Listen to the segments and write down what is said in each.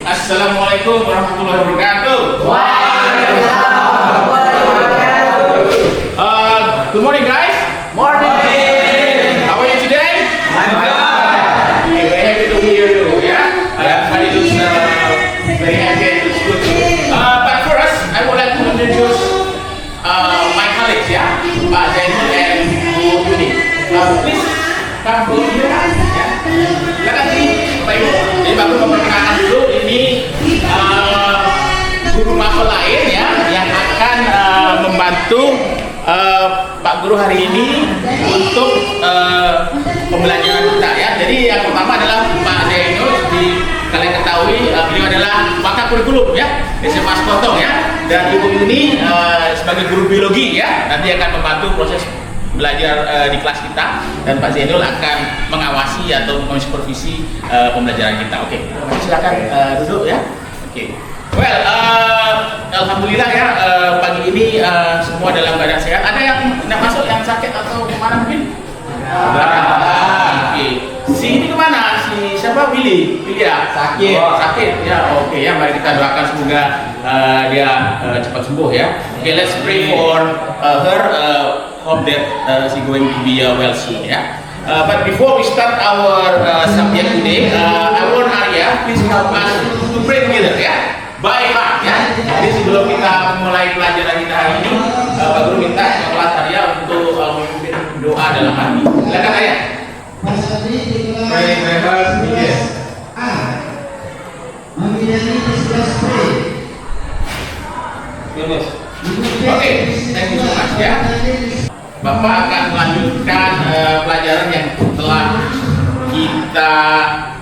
Assalamualaikum warahmatullahi wabarakatuh. Waalaikumsalam warahmatullahi wabarakatuh. Good morning, guys. Morning. How are you today? I'm good. Okay, very happy to hear you. Yeah, everybody looks very happy and looks good. But first, I would like to introduce my colleagues, yeah, Pak Zainul and Bu Yuni. Please come to here. Ya. Silakan sini, Bapak Ibu. Jadi baru memperkenalkan dulu ini guru mapel lain ya yang akan membantu Pak Guru hari ini untuk pembelajaran kita ya. Jadi yang pertama adalah Pak Zainul, seperti kalian ketahui beliau adalah pakar kurikulum ya SMA Sekotong ya, dan Ibu Yuni sebagai guru biologi ya nanti akan membantu proses belajar di kelas kita, dan Pak Zainul akan mengawasi atau mensupervisi pembelajaran kita. Oke, silakan duduk ya. Oke. Well, alhamdulillah ya pagi ini semua dalam keadaan sehat. Ada yang tidak masuk, yang sakit atau kemana mungkin? Oke. Si ini kemana? Si siapa? Billy ya? Sakit. Sakit ya. Oke ya. Mari kita doakan semoga dia cepat sembuh ya. Oke, let's pray for her. Hope that she going to be well soon ya. But before we start our subject today, I want Arya please help us to pray together ya. By heart ya. Jadi sebelum kita mulai pelajaran kita hari ini, Pak Guru minta kelas Arya untuk memimpin doa dalam hati. Silakan Arya. Pray my heart begin. Oke, thank you so much ya. Bapak akan melanjutkan pelajaran yang telah kita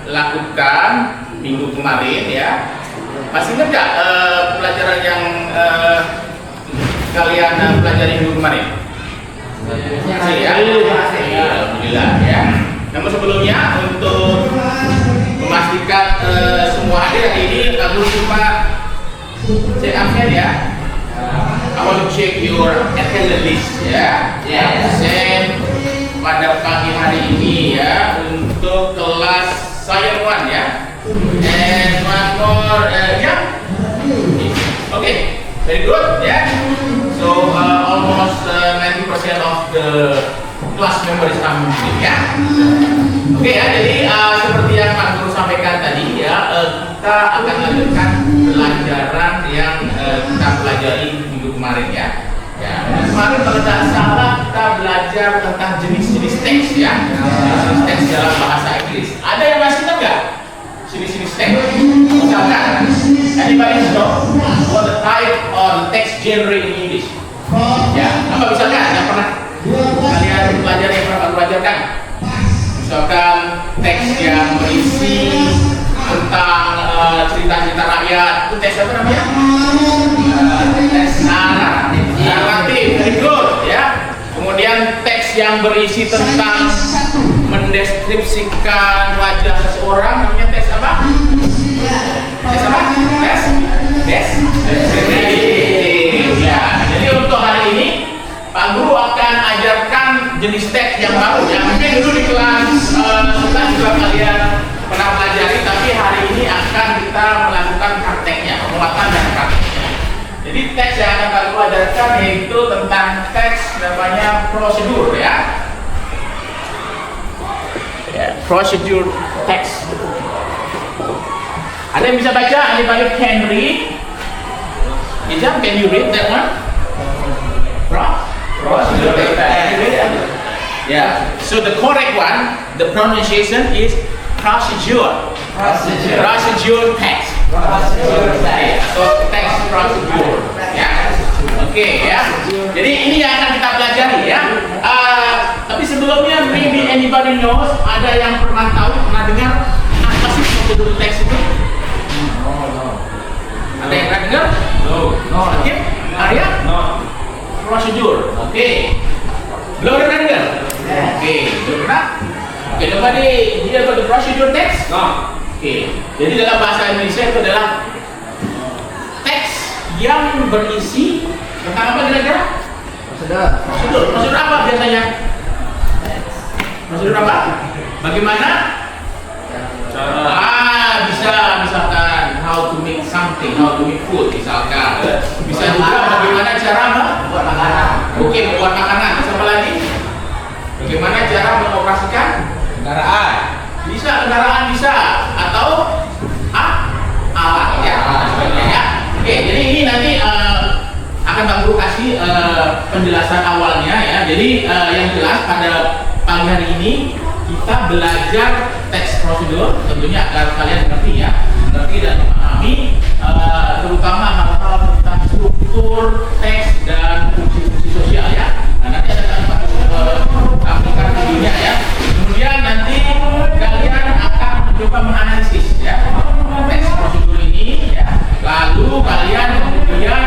lakukan minggu kemarin ya. Masih ingat nggak pelajaran yang kalian pelajari minggu kemarin? Masih ya? Alhamdulillah ya. Namun sebelumnya untuk memastikan semua hadir hari ini, aku cuma cek absen ya. I want to check your attendance list ya. Absen pada pagi hari ini ya untuk kelas Science 1 ya. And one more yeah. Okay, very good yeah. So almost 90% of the class member is coming ya. Oke ya, jadi seperti yang Pak Guru sampaikan tadi ya, kita akan lanjutkan pelajaran yang kita pelajari minggu kemarin ya. Kemarin kalau tidak salah kita belajar tentang jenis-jenis teks ya, jenis teks dalam bahasa Inggris. Ada yang masih ingat nggak? Jenis-jenis teks. Misalkan, anybody know what the type or text genre in English? Ya, apa misalkan yang pernah kalian pelajari, yang pernah belajarkan? Misalkan teks yang berisi tentang cerita-cerita rakyat, itu teks apa namanya? Teks naratif, very good ya. Kemudian teks yang berisi tentang mendeskripsikan wajah seseorang, namanya teks apa? Teks apa? Deskriptif ya. Jadi untuk hari ini Pak Guru akan ajarkan jenis teks yang baru ya. Mungkin dulu di kelas kita juga kalian pernah pelajari, tapi hari ini akan kita melakukan prakteknya, penguatan dan prakteknya. Jadi teks yang akan Pak Guru ajarkan yaitu tentang teks namanya prosedur ya. Procedure text. Ada yang bisa baca? Anybody can read? Ijam, can you read that one? Procedure text. Yeah. So the correct one, the pronunciation is procedure. Procedure text. Okay. So text procedure. Ya. Oke ya. Jadi ini yang akan kita pelajari ya. Tapi sebelumnya, maybe anybody knows, ada yang pernah tahu, pernah dengar apa sih prosedur teks itu? Ada yang pernah dengar? No. Oke. Arya? No. Prosedur. Oke. Belum pernah dengar? Oke. Belum pernah? Oke. Nobody hear about the procedure text? No. Oke. Jadi dalam bahasa Indonesia itu adalah teks yang berisi tentang apa kira-kira? Prosedur. Prosedur apa biasanya? Prosedur apa? Bagaimana? Bisa misalkan how how to make food misalkan. Bisa juga bagaimana cara membuat makanan. Oke, membuat makanan. Terus apa lagi? Bagaimana cara mengoperasikan Kendaraan. bisa, kendaraan bisa, atau alat ya, sebagainya ya. Oke, jadi ini nanti akan Bang Guru kasih penjelasan awalnya ya. Jadi yang jelas pada pagi hari ini kita belajar teks prosedur, tentunya agar kalian mengerti ya, mengerti dan memahami terutama hal-hal tentang struktur teks dan fungsi-fungsi sosial ya. Nah, nanti ada tampilkan videonya ya. Kemudian nanti kalian akan mencoba menganalisis ya teks prosedur ini ya. Lalu kalian kemudian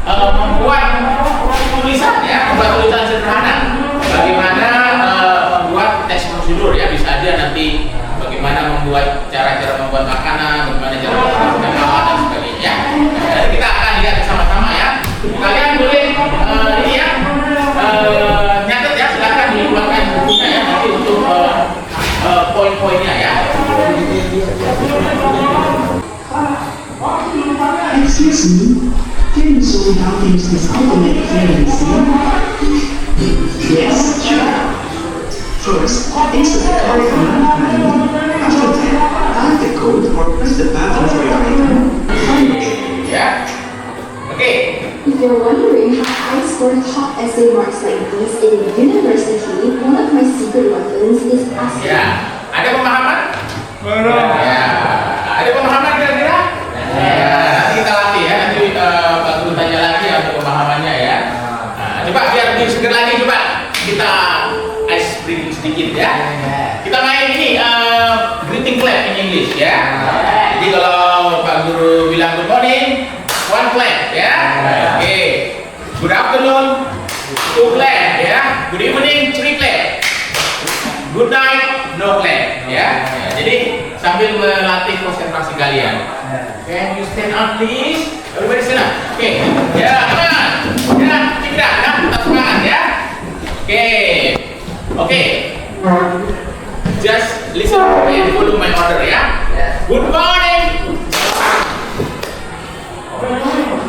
membuat tulisan ya, membuat tulisan sederhana. Bagaimana membuat teks prosedur ya, bisa aja nanti bagaimana membuat cara-cara membuat makanan, bagaimana cara membuat alat dan sebagainya. Jadi kita akan lihat bersama-sama ya. Kalian boleh ini ya nyatet ya, silakan dikeluarkan bukunya ya nanti untuk poin-poinnya ya. Excuse me, can you show me how to use this ultimate cleaning machine? Yes, sure. First, insert the card from one panel. After that, add the code or press the button for your item. Ya. Oke. If you're wondering how I scored top essay marks like these in university, one of my secret weapons is asking. Ya. Ada pemahaman? Ya. Ada pemahaman kira-kira? Ya. Nanti kita latih ya. Nanti Pak Guru tanya lagi untuk pemahamannya ya. Nah, coba biar lebih seger lagi, coba kita ice breathing sedikit ya. Kita main ini greeting clap in English ya. Jadi kalau Pak Guru bilang good morning, one clap ya. Oke. Good afternoon, two clap ya. Good evening, three clap. Good night, no clap ya. Jadi sambil melatih konsentrasi kalian. Can you stand up please? Everybody stand up. Oke. Ya, aman. Ya, tidak. Nah, tetap semangat ya. Oke. Just listen and follow my order ya. Good morning.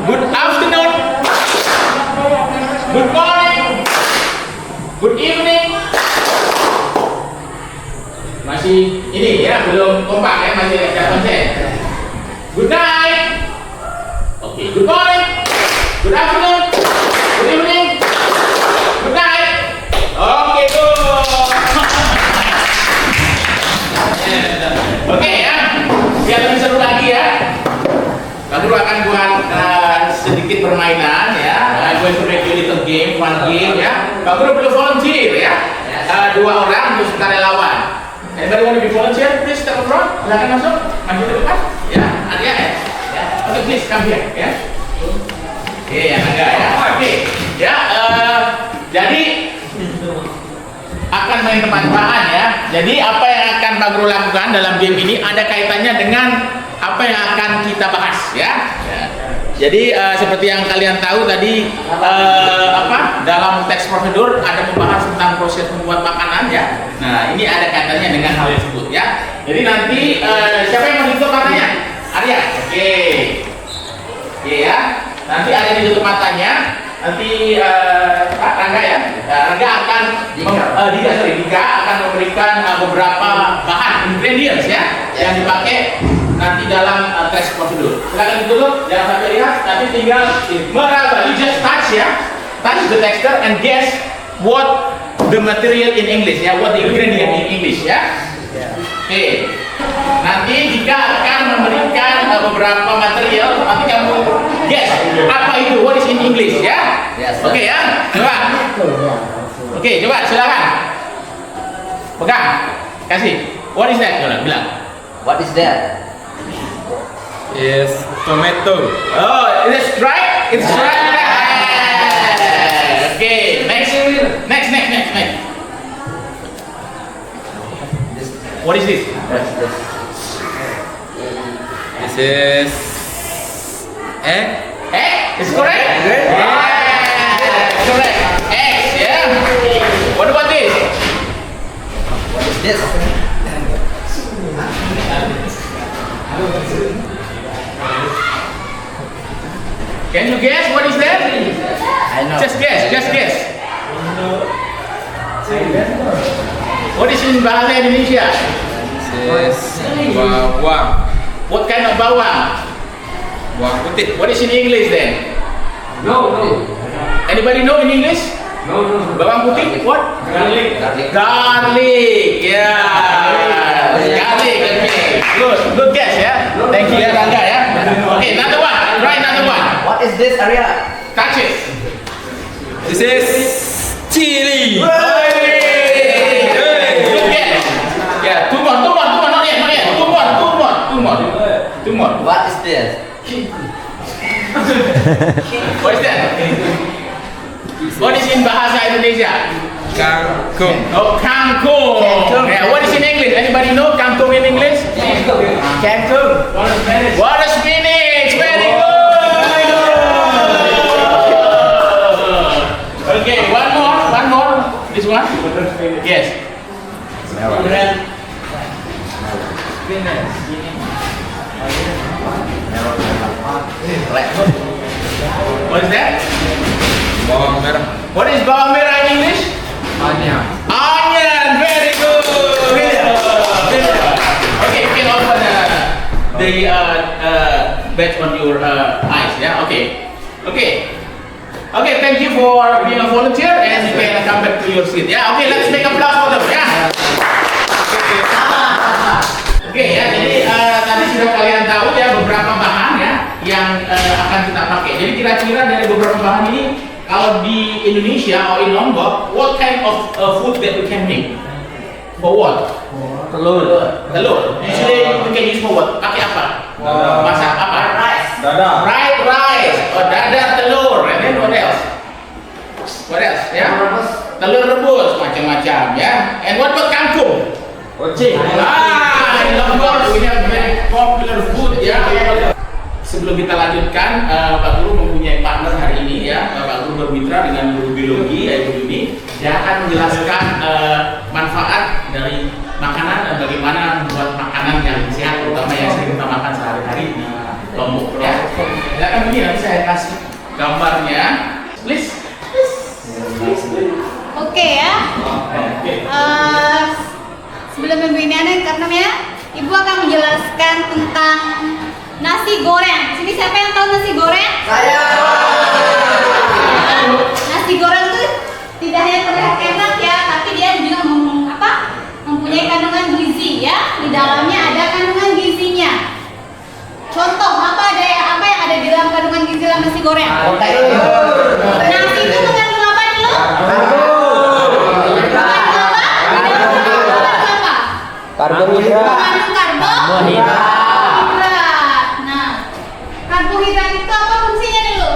Good afternoon. Good morning. Good evening. Masih ini ya, belum kompak ya, masih ada konsen. Good night. Oke, good morning. Good afternoon. Good evening. Good night. Oke, good. Oke ya, biar lebih seru lagi ya. Pak Guru akan buat sedikit permainan ya. I'm going to make you a little game, one game ya. Pak Guru perlu volunteer ya. 2 orang untuk sukarelawan. Anybody want to be volunteer? Please step up front. Silakan masuk. Maju ke depan. Ya, Arya ya. Oke, please come here ya. Oke, yang ada ya. Oke. Ya, jadi akan main tebak-tebakan ya. Jadi apa yang akan Pak Guru lakukan dalam game ini ada kaitannya dengan apa yang akan kita bahas ya. Jadi seperti yang kalian tahu tadi dalam teks prosedur ada membahas tentang proses membuat makanan ya. Nah, ini ada kaitannya dengan hal tersebut ya. Jadi nanti siapa yang mau ditutup matanya? Arya. Oke. Oke ya. Nanti Arya ditutup matanya. Nanti Pak Rangga ya. Rangga akan Dika akan memberikan beberapa bahan ingredients ya yang dipakai nanti dalam teks prosedur. Silakan ditutup, jangan sampai lihat, tapi tinggal meraba. You just touch ya, touch the texture and guess what the material in English ya, what the ingredient in English ya. Oke. Nanti Dika akan memberikan beberapa material, nanti kamu guess apa itu, what is in English ya. Oke ya, coba. Oke, coba silakan. Pegang, kasih. What is that? Bilang. What is that? Is tomato. Oh, it's right. It's right. Okay, next. What is this? What's this? This is egg. Egg? It's correct. Good. Yeah, correct. Eggs. Yeah. What about this? What is this? Can you guess what is that? I know. Just guess, just guess. What is in bahasa Indonesia? This is bawang. What kind of bawang? Bawang putih. What is in English then? No, no. Anybody know in English? No, no. Bawang putih? What? Garlic. Garlic. Yeah. Garlic. Okay. Good guess ya. Thank you ya Rangga ya. Okay, another one. Try another one. What is this, Arya? Touch it. This is chili. Hey. Good guess. Yeah, two more. Not yet. Two more. What is this? What is that? What is in bahasa Indonesia? Kangkung. Oh, kangkung. Yeah, what is in English? Anybody know kangkung in English? Kangkung. Water spinach. Very good. Okay, one more. This one? Yes. What is that? Bawang merah. What is bawang merah in English? Onion. Onion. Very good. Okay, you can open the badge on your eyes. Yeah. Okay. Thank you for being a volunteer, and you can come back to your seat. Yeah. Okay. Let's make applause for them. Yeah. Oke ya, jadi tadi sudah kalian tahu ya beberapa bahan ya yang akan kita pakai. Jadi kira-kira dari beberapa bahan ini, kalau di Indonesia atau in Lombok, what kind of food that we can make? For what? Telur. Usually we can use for what? Pakai apa? Masak apa? Rice. Fried rice. Oh, dadar telur. And then what else? Ya? Telur rebus macam-macam ya. And what about kangkung? In Lombok we have very popular food ya. Sebelum kita lanjutkan, Pak Guru mempunyai partner hari ini ya. Pak Guru bermitra dengan guru biologi yaitu Yuni yang akan menjelaskan manfaat dari makanan dan bagaimana membuat makanan yang sehat, terutama yang sering kita makan sehari-hari di Lombok ya. Silakan begini, nanti saya kasih gambarnya, please. Oke ya. Sebelum pembinaan karena Ibu akan menjelaskan tentang nasi goreng. Sini siapa yang tahu nasi goreng? Saya. Nasi goreng itu tidak hanya terlihat enak ya, tapi dia juga mempunyai kandungan gizi ya. Di dalamnya ada kandungan gizinya. Contoh apa yang ada di dalam kandungan gizi dalam nasi goreng? Nasi itu mengandung apa dulu? Karbohidrat. Mengandung karbohidrat. Nah, karbohidrat itu apa fungsinya dulu?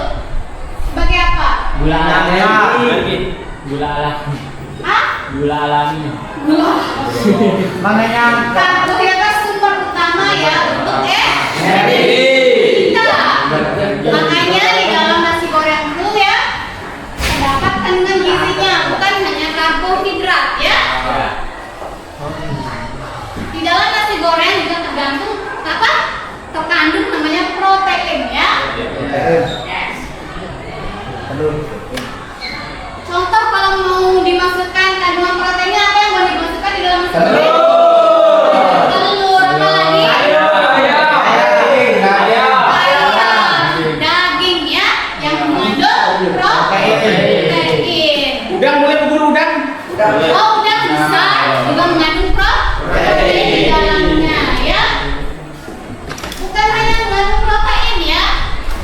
Sebagai apa? Gula alami. Hah? Gula alami. Gula. Makanya Karbohidrat sumber utama ya untuk energi. kita. Makanya di dalam nasi goreng itu ya terdapat kandungan gizinya, bukan hanya karbohidrat ya. Di dalam nasi goreng juga terkandung namanya protein ya. Yes. Contoh kalau mau dimasukkan kandungan proteinnya, apa yang mau dimasukkan di dalam nasi goreng? Telur, apa lagi? Daging ya, yang mengandung protein. Udang boleh Guru udang? Oh, udang bisa juga mengandung protein di dalamnya ya. Bukan hanya mengandung protein ya,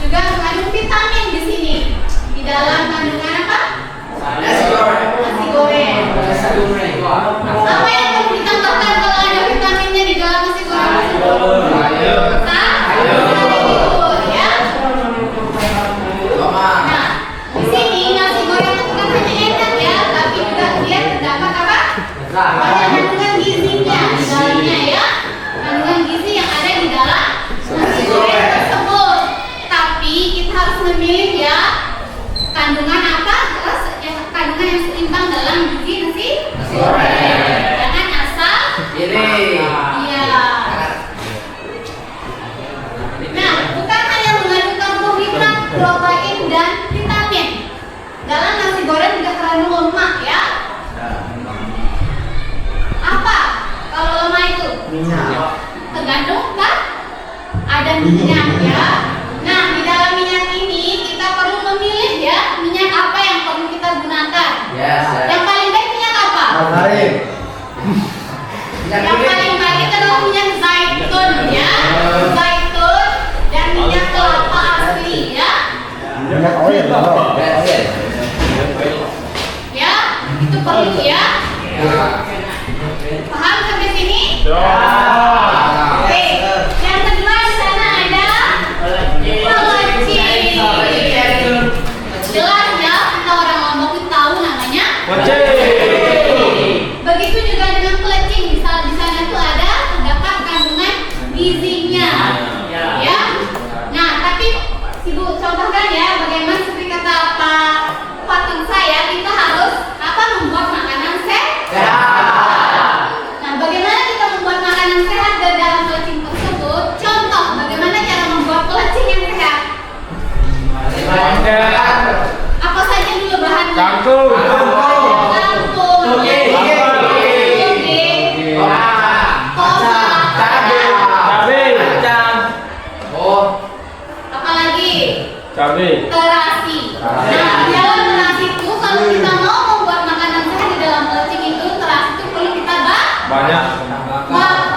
juga mengandung vitamin di sini. Di dalam kandungan apa? Nasi goreng. Apa yang perlu kita Tergantung kan? Ada minyak ya. Nah, di dalam minyak ini kita perlu memilih ya minyak apa yang perlu kita gunakan. Yang paling baik minyak apa? Yang paling baik adalah minyak zaitun ya. Zaitun dan minyak kelapa asli ya. Ya, itu perlu ya. Paham sampai sini? Oke. Yang kedua di sana ada pelecing. Jelas ya, kita orang Lombok itu tahu namanya. Begitu juga dengan pelecing. Misal di sana tuh ada terdapat kandungan gizinya. Ya. Nah, tapi Ibu contohkan ya bagaimana seperti kata Pak Pateng saya, kita harus membuat makanan sehat. Nah, bagaimana kita membuat makanan sehat dari dalam pelecing tersebut? Contoh, bagaimana cara membuat pelecing yang sehat? Apa saja dulu bahannya? Kangkung. Kangkung. Oke. Cabai. Terasi. Nah, di dalam terasi itu kalau kita mau membuat makanan sehat di dalam pelecing itu, terasi itu perlu kita Banyak. makan.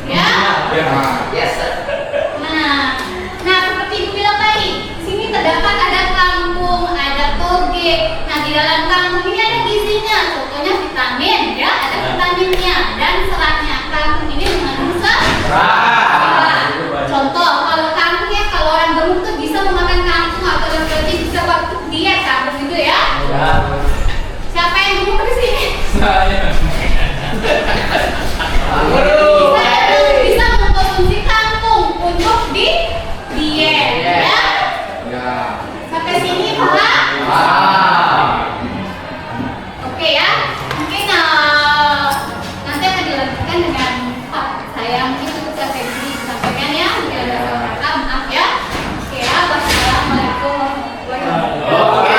Ya. Nah, seperti Ibu bilang tadi, di sini terdapat ada kangkung, ada toge. Nah, di dalam kangkung ini ada gizinya, contohnya vitamin, ya, ada vitaminnya dan seratnya. Kangkung ini mengandung serat. Contoh, kalau kangkung ya, kalau orang gemuk tuh bisa memakan kangkung atau yang berarti bisa waktu diet kangkung itu ya. Siapa yang gemuk di sini? Saya bisa mengkonsumsi kangkung untuk di diet ya. Sampai sini paham? Oke ya. Mungkin nanti akan dilanjutkan dengan Pak. Saya mungkin cukup sampai sini disampaikan ya. Mungkin ada salah kata, maaf ya. Oke ya. Wassalamualaikum warahmatullahi wabarakatuh.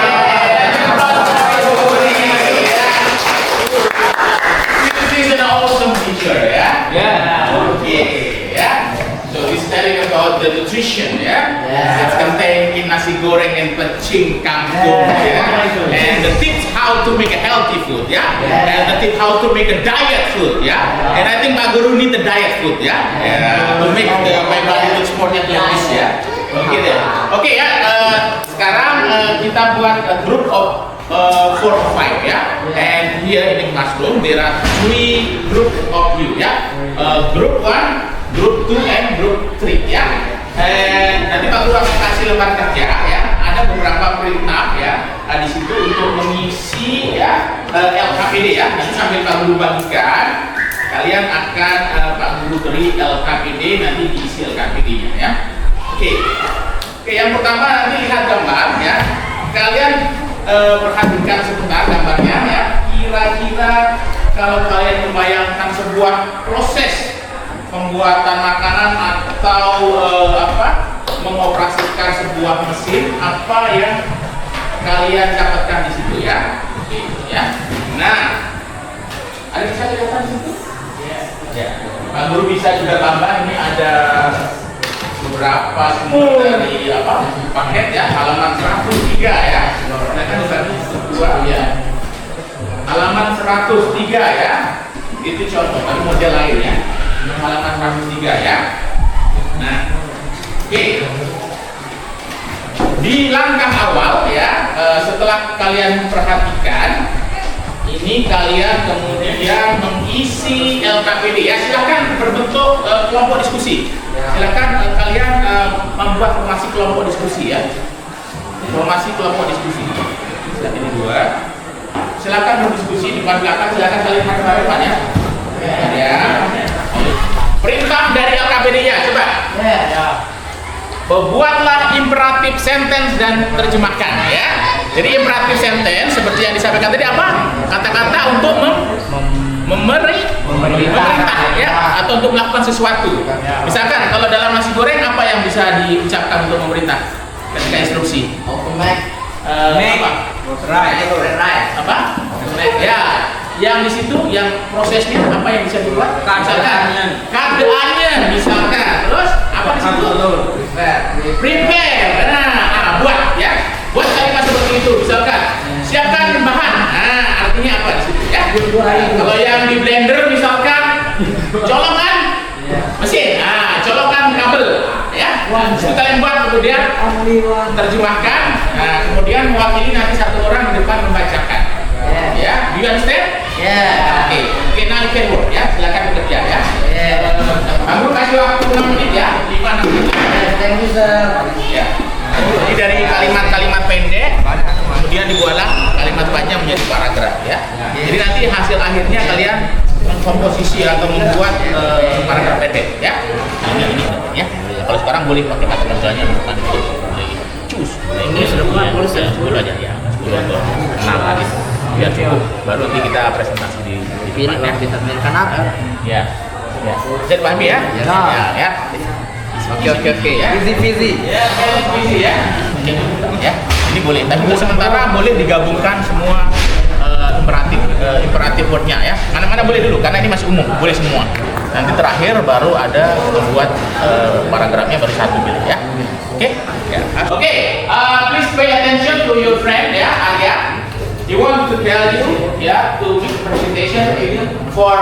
This is an awesome teacher, yeah? Okay, yeah? So he's telling about the nutrition, yeah? It's contained in nasi goreng and pelecing kangkung, yeah? And the tips how to make a healthy food, yeah? And the tips how to make a diet food, yeah? And I think Pak Guru need the diet food, yeah? To make my body looks more like this, yeah? Okay deh. Oke ya, sekarang kita buat a group of 4 or 5 ya. And here in the classroom there are 3 group of you ya. Group 1, group 2, and group 3 ya. And nanti Pak Guru akan kasih lembar kerja ya. Ada beberapa perintah ya di situ untuk mengisi ya LKPD ya. Nanti sambil Pak Guru bagikan, kalian akan Pak Guru beri LKPD, nanti diisi LKPD-nya ya. Oke, yang pertama nanti lihat gambar ya. Kalian perhatikan sebentar gambarnya ya. Kira-kira kalau kalian membayangkan sebuah proses pembuatan makanan atau mengoperasikan sebuah mesin, apa yang kalian dapatkan di situ ya? Oke, ya. Nah, ada bisa kelihatan di situ? Ya. Pak Guru bisa juga tambah, ini ada beberapa semua dari paket ya, halaman 103 ya. Nah kan tadi kedua ya, halaman 103 ya, itu contoh, tapi model lain ya, halaman 103 ya. Nah, oke. Di langkah awal ya, setelah kalian perhatikan, ini kalian kemudian mengisi LKPD ya. Silakan berbentuk kelompok diskusi. Silakan kalian membuat formasi kelompok diskusi ya. Formasi kelompok diskusi. Ini 2. Silakan berdiskusi di depan belakang. Silakan kalian hadap depan ya. Ya. Perintah dari LKPD-nya coba. Buatlah imperatif sentence dan terjemahkan ya. Jadi imperatif sentence seperti yang disampaikan tadi apa? Kata-kata untuk memerintah ya, atau untuk melakukan sesuatu. Misalkan kalau dalam nasi goreng apa yang bisa diucapkan untuk memerintah ketika instruksi? Apa? Ya. yang di situ yang prosesnya apa yang bisa dibuat? Keadaannya misalkan. Terus apa di situ? Prepare. Nah, buat ya. Buat kalimat seperti itu misalkan. Siapkan bahan. Nah, artinya apa di situ ya? Kalau yang di blender misalkan colongan mesin. Nah, colongan kabel ya. Itu kalian buat kemudian terjemahkan. Nah, kemudian mewakili nanti satu orang di depan membacakan. Ya, do you understand? Oke, now you can work ya. Silakan bekerja ya. Kamu kasih waktu 6 menit ya. 5-6 menit. Thank you, sir. Ya. Jadi dari kalimat-kalimat pendek kemudian dibuatlah kalimat panjang menjadi paragraf ya. Jadi nanti hasil akhirnya kalian mengkomposisi atau membuat paragraf pendek ya. Ini ya. Kalau sekarang boleh pakai kata kerjanya bukan itu. Cus. Ini sudah boleh 10 aja ya. 10 atau 6 lagi. Biar cukup. Baru nanti kita presentasi di Ini depan ya. vitaminkan apa? Ya. Ya. Bisa dipahami ya? Ya. Oke ya. Easy. Ya, easy ya. Ya. Ini boleh. Tapi untuk sementara boleh digabungkan semua imperatif wordnya ya. Mana-mana boleh dulu karena ini masih umum, boleh semua. Nanti terakhir baru ada membuat paragrafnya baru satu gitu ya. Oke? Ya. Oke. Please pay attention to your friend ya, Alia. He want to tell you ya to give presentation for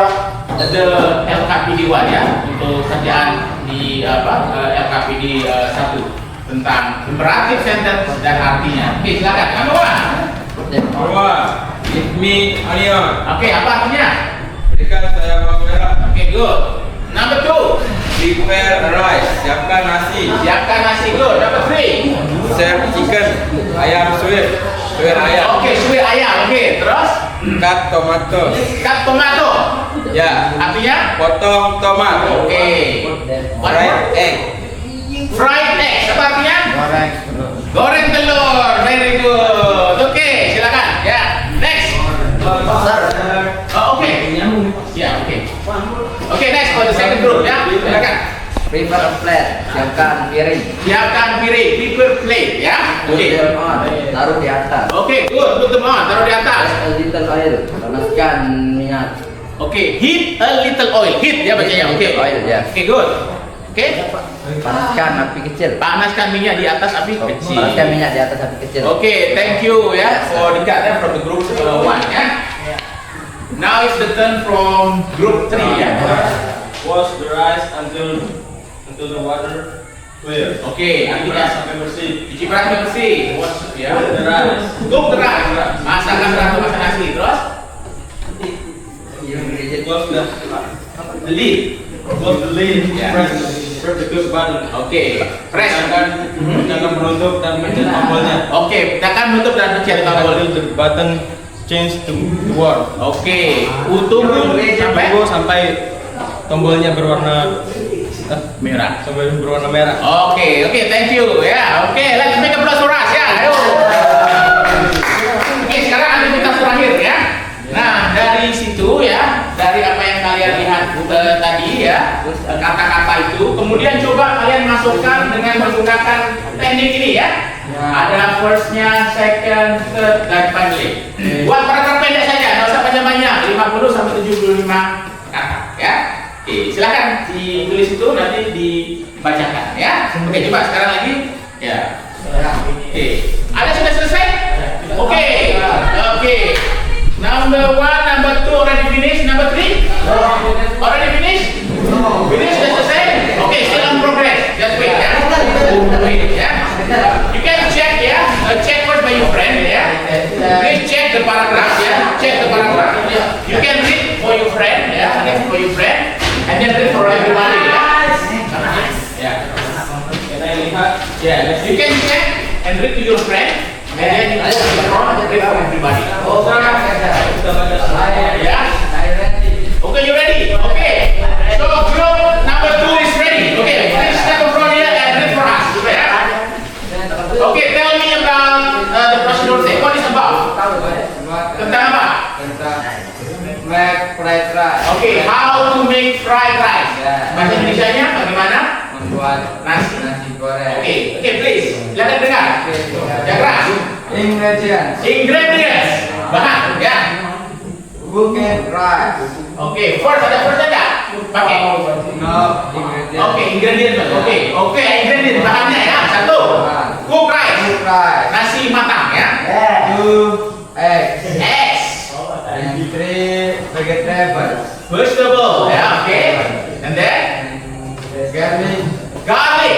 the LKPD 1 ya untuk kerjaan di LKPD 1 tentang imperatif sentence dan artinya. Oke, silakan. Number 1. Give me onion. Oke, apa artinya? Berikan saya bawang merah. Oke, good. Number 2. Prepare rice. Siapkan nasi. Siapkan nasi, good. Number 3. Serve chicken. Ayam suwir. Suwir ayam. Oke, suwir ayam. Oke, terus Cut tomato. cut tomato. Ya. Artinya? Potong tomat. Oke. What Fried more? egg. Fried egg. Apa artinya? Goreng telur. Very good. Oke, silakan. Ya. Next. Oh, oke. Ya, oke. Oke, next for the second group ya. Silakan. Prepare plate. Siapkan piring. Siapkan piring, prepare plate ya. Put Oke. them on. Taruh di atas. Oke, good. Put them on. Taruh di atas. Add a little oil. Panaskan minyak. Oke, heat a little oil. Heat ya bacanya. Oke. Oil, ya. Oke, good. Oke. Panaskan api kecil. Panaskan minyak di atas api kecil. Panaskan minyak di atas api kecil. Oke, thank you ya for the guide from the group 1 ya. Now it's the turn from group 3 ya. Wash the rice until the water clear. Oke, nanti ya. Sampai bersih. Cuci beras sampai bersih. Ya. Cook the rice. Cook the rice. Masakkan beras atau masak nasi. Terus Close the lid. Close the lid. Ya. Press the cook button. oke, press. Jangan menutup dan pencet tombolnya. Oke, tekan menutup dan pencet tombol. Until the button change to warm. Oke, tunggu sampai Sampai tombolnya berwarna merah. sampai berwarna merah. Oke, thank you ya. Oke, let's make a plus for us ya. Ayo. Oke, sekarang aktivitas terakhir ya. Nah, dari situ ya, dari apa yang kalian lihat tadi ya, kata-kata itu, kemudian coba kalian masukkan dengan menggunakan teknik ini ya. Ada first-nya, second, third, dan finally. Buat paragraf pendek saja, nggak usah banyak-banyak, 50 sampai 75 kata ya. Oke, silakan ditulis itu nanti dibacakan ya. Oke, coba sekarang lagi ya. Oke, ada sudah selesai? Oke. Number 1, number 2 already finished. Number 3 already finished. Finish sudah selesai. Oke, still on progress. Just wait ya. Wait ya. You can check ya. Check first by your friend ya. Please check the paragraph ya. Check the paragraph. You can read for your friend ya. Read for your friend. And then read for everybody ya. Ya. Yeah, you can check and read to your friend. And then you read for everybody. Ya. Okay, you ready? Okay. So group number 2 is ready. Okay, please step in front here and read for us. Okay, tell me about the procedure. Say what is about. Tentang apa? Make fried rice. Okay, how to make fried rice. Bahasa Indonesianya bagaimana? Membuat Nasi. goreng. Okay, please. Silakan dengar. Yang keras. Ingredients. Ingredients. Bahan, ya. Cooked rice. Oke, first ada pakai. No ingredient. Oke, ingredient. Oke, ingredient bahannya ya. 1. Cook rice. Cooked rice. Nasi matang ya. 2 eggs. Eggs. And 3 vegetables. Vegetable ya. Oke. And then Garlic. garlic.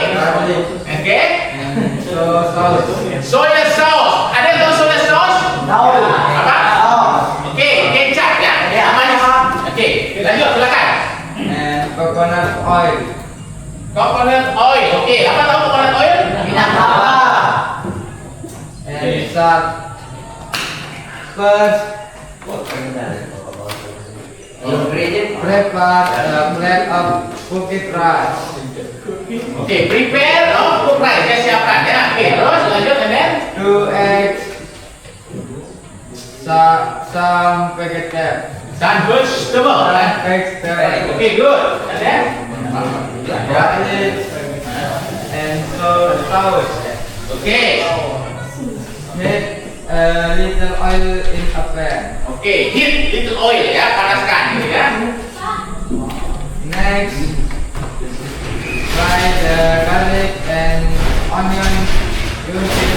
Oke. And sauce. Soya sauce. Ada yang tahu soya sauce? Apa? Oke, kecap ya. Namanya. Oke, lanjut silakan. And coconut oil. Coconut oil. Oke, apa tahu coconut oil? And salt. First, prepare a plate of cooked rice. Oke, prepare cook rice. Ya, siapkan ya. Oke, terus lanjut and then 2 eggs. Some vegetables. sandwich vegetable. Vegetables. Oke, good. And then Garlic. And sauce. oke. Heat a little oil in a pan. Oke, heat little oil ya, panaskan gitu ya. Next, fry the garlic and onion until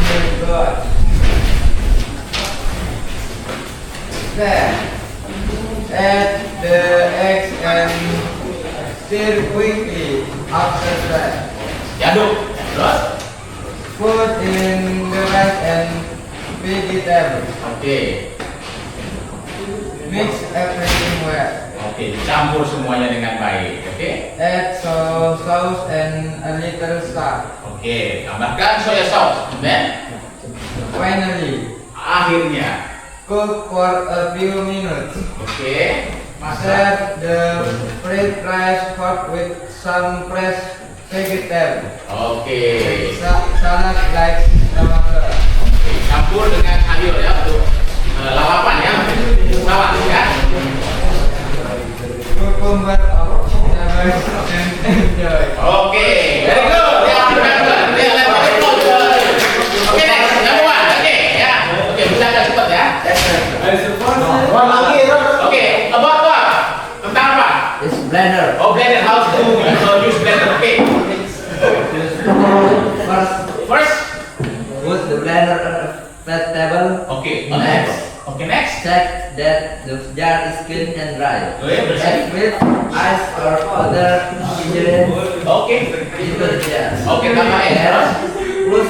it's good. Then, add the eggs and stir quickly. After that, Diaduk. Terus put in the rice and vegetables. oke. Mix everything well. Oke, campur semuanya dengan baik. Oke. Add sauce and a little salt. Oke, tambahkan soya sauce. Then Finally, akhirnya cook for a few minutes. oke, masak. Serve the fried rice hot with some fresh vegetables. Oke. Salad like tomato. Campur dengan sayur ya untuk lalapan ya. Salad ya. Cucumber of vegetables and enjoy. Oke, very good. Ya, oke, next, number 1. Oke, ya. Oke, bisa agak cepat ya. Oke, about what? Tentang apa? It's blender. Oh, blender, how to use blender. Oke. First. Put the blender on a flat table. Oke, next. Oke, next. Check that the jar is clean and dry. Oh, ya, bersih. Add milk, ice, or other ingredients Oke. into the jar. Oke, tambahin. Terus. Push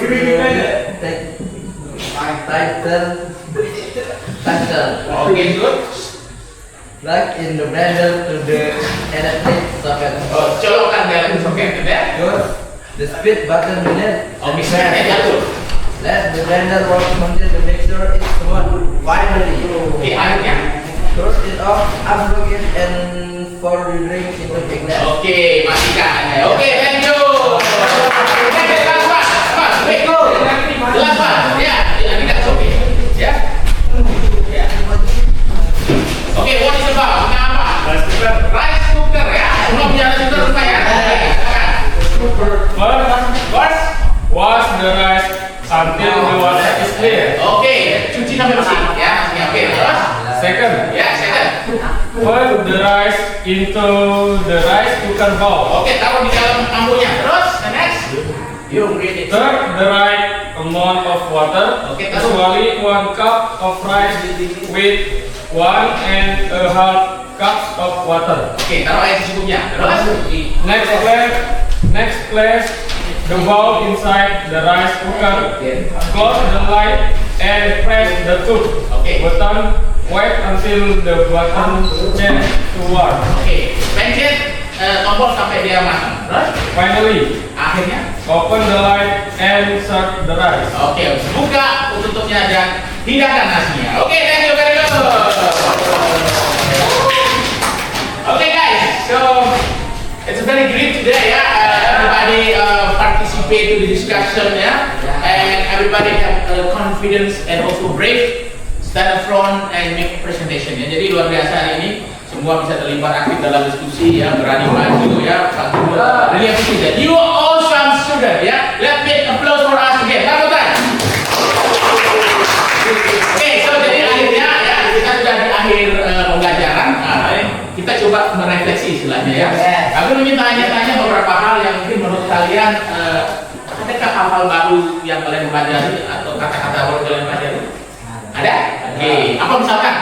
the title Oke, good. plug in the blender to the electric socket. Oh, colokkan dalam soket ya. Use the speed button unit. Oh, misalnya jatuh. Let the blender work until the mixture is smooth. Finally, Oke, akhirnya. turn it off, unplug it, and pour the drink into the glass. Oke, matikan. Oke, thank you. Oke, kelas Pak. Mas, wait. Kelas Pak. Ya, ini kan oke. Ya. Ya. Oke, what is about? Tentang apa? Rice cooker ya. Semua punya rice cooker rumah ya. First. Wash the rice until the water is clear. Oke, cuci sampai bersih ya. Oke, terus. Second, Ya, second. put the rice into the rice cooker bowl. Oke, taruh di dalam ampunya. Terus, and next. Stir the right amount of water, Okay, taruh. usually 1 cup of rice with 1.5 cups of water. Oke, taruh air secukupnya. Terus. Next, place the bowl inside the rice cooker. Close the light and press the tube Okay. button. Wait until the button change to warm. Oke, pencet tombol sampai dia matang. Terus. Finally, Akhirnya. open the light and serve the rice. Oke, buka tutupnya dan hidangkan nasinya. Oke, thank you very much. Oke guys, so it's very great today ya. Everybody participate to the discussion ya, and everybody have confidence and also brave stand up front and make presentation ya. Jadi luar biasa hari ini. Semua bisa terlibat aktif dalam diskusi ya, berani maju ya. Really appreciate that. You are awesome student ya. Let's make applause for us again. Tepuk tangan. Oke, so jadi akhirnya ya kita sudah di akhir coba merefleksi istilahnya ya. Aku ingin tanya-tanya beberapa hal yang mungkin menurut kalian adakah hal-hal baru yang kalian pelajari atau kata-kata baru kalian pelajari? Ada? Oke. Apa misalkan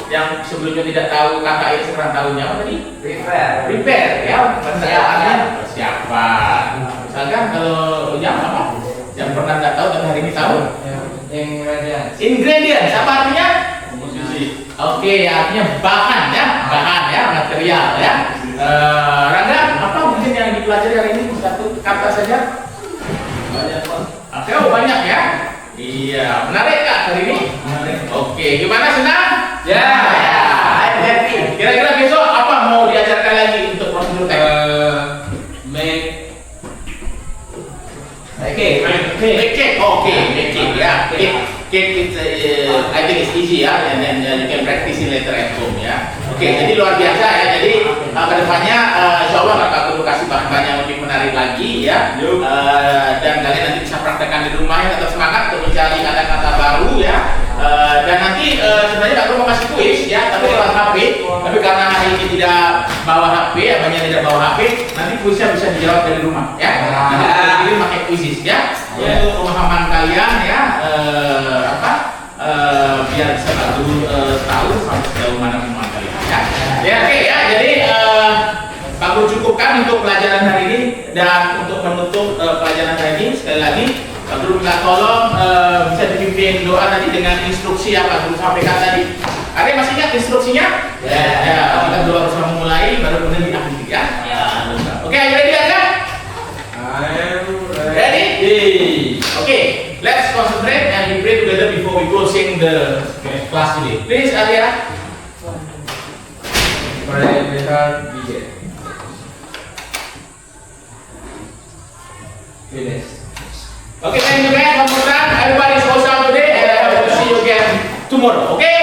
yang sebelumnya tidak tahu kata itu sekarang tahunya apa tadi? Prepare ya. Persiapannya persiapan. Misalkan kalau yang apa? Yang pernah tidak tahu tapi hari ini tahu? Ingredients. Apa artinya? Oke, artinya bahan ya, material ya. Rangga, apa mungkin yang dipelajari hari ini? Satu kata saja. Oke, banyak ya. Iya, menarik kak hari ini? Menarik. Oke, gimana, senang? Ya. I'm happy. Kira-kira besok apa mau diajarkan lagi untuk prosedur tes? Make cake. Cake is I think it's easy ya, and then you can practice it later at home ya. Oke, jadi luar biasa ya. Jadi kedepannya insya Allah kakak perlu kasih bahan-bahan yang lebih menarik lagi ya. Dan kalian nanti bisa praktekkan di rumah ya. Tetap semangat untuk mencari kata-kata baru ya. Dan nanti sebenarnya kakak mau kasih kuis ya, tapi lewat HP. Tapi karena hari ini tidak bawa HP, banyak tidak bawa HP, nanti kuisnya bisa dijawab dari rumah ya. Nanti kita pakai kuisis ya. Untuk pemahaman kalian ya, biar bisa bantu tahu sampai sejauh mana pemahaman kalian ya. Oke ya, jadi Pak Guru cukupkan untuk pelajaran hari ini. Dan untuk menutup pelajaran hari ini, sekali lagi Pak Guru minta tolong bisa dipimpin doa tadi dengan instruksi yang Pak Guru sampaikan tadi. Ada yang masih ingat instruksinya? Ya, kita doa bersama mulai, baru kemudian diakhiri ya. Oke, are you ready Anda? Ready? Okay, let's concentrate and we pray together before we closing the class today. Please, Arya. Finish. Okay, thank you guys. One more time. Everybody show up today and I hope to see you again tomorrow. Okay?